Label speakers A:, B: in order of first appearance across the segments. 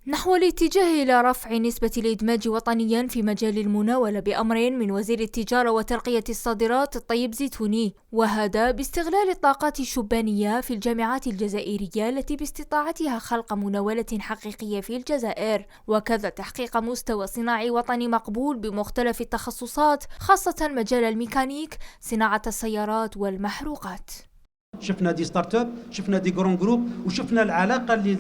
A: نحو الاتجاه إلى رفع نسبة الإدماج وطنيا في مجال المناولة بأمر من وزير التجارة وترقية الصادرات الطيب زيتوني، وهذا باستغلال الطاقات الشبانية في الجامعات الجزائرية التي باستطاعتها خلق مناولة حقيقية في الجزائر، وكذا تحقيق مستوى صناعي وطني مقبول بمختلف التخصصات، خاصة مجال الميكانيك، صناعة السيارات والمحروقات.
B: شفنا دي ستارت اب، شفنا دي جرون جروب، وشفنا العلاقه اللي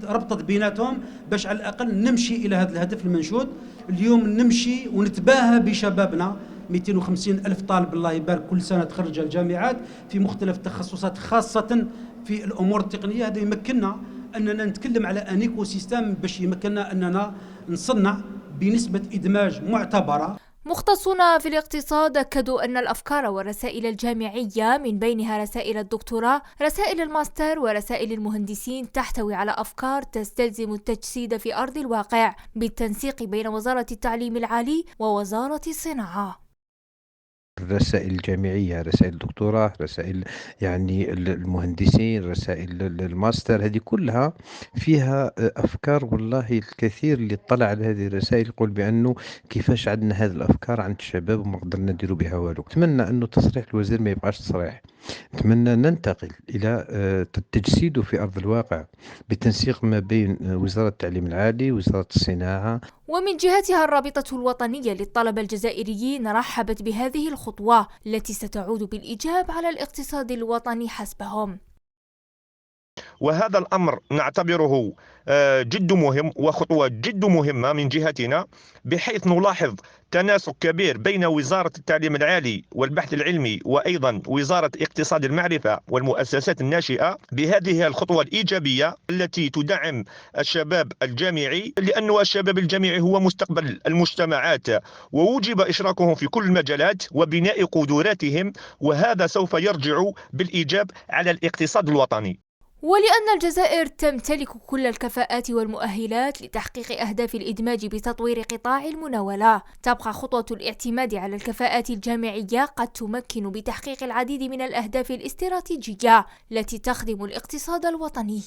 B: ربطت بيناتهم باش على الاقل نمشي الى هذا الهدف المنشود. اليوم نمشي ونتباهى بشبابنا، 250 ألف طالب الله يبارك كل سنة تخرج الجامعات في مختلف التخصصات، خاصة في الأمور التقنية. هذا يمكننا أننا نتكلم على أن ايكو سيستم باش يمكننا أننا نصنع بنسبة إدماج معتبرة.
A: مختصون في الاقتصاد أكدوا أن الأفكار والرسائل الجامعية من بينها رسائل الدكتوراه، رسائل الماستر ورسائل المهندسين تحتوي على أفكار تستلزم التجسيد في أرض الواقع بالتنسيق بين وزارة التعليم العالي ووزارة الصناعة.
C: الرسائل الجامعية، رسائل الدكتوراه، رسائل يعني المهندسين، رسائل الماستر، هذه كلها فيها أفكار. والله الكثير اللي اطلع على هذه الرسائل يقول بأنه كيفاش عندنا هذه الأفكار عند الشباب وما قدرنا نديروا بها والو. أتمنى أنه تصريح الوزير ما يبقاش تصريح، نتمنى ننتقل إلى تجسيده في أرض الواقع بالتنسيق ما بين وزارة التعليم العالي ووزارة الصناعة.
A: ومن جهتها الرابطة الوطنية للطلبة الجزائريين رحبت بهذه الخطوة التي ستعود بالإيجاب على الاقتصاد الوطني حسبهم.
D: وهذا الأمر نعتبره جد مهم وخطوة جد مهمة من جهتنا، بحيث نلاحظ تناسق كبير بين وزارة التعليم العالي والبحث العلمي وأيضا وزارة اقتصاد المعرفة والمؤسسات الناشئة بهذه الخطوة الإيجابية التي تدعم الشباب الجامعي، لأن الشباب الجامعي هو مستقبل المجتمعات، ووجب إشراكهم في كل المجالات وبناء قدراتهم، وهذا سوف يرجع بالإيجاب على الاقتصاد الوطني.
A: ولأن الجزائر تمتلك كل الكفاءات والمؤهلات لتحقيق أهداف الإدماج بتطوير قطاع المناولة، تبقى خطوة الاعتماد على الكفاءات الجامعية قد تمكن بتحقيق العديد من الأهداف الاستراتيجية التي تخدم الاقتصاد الوطني.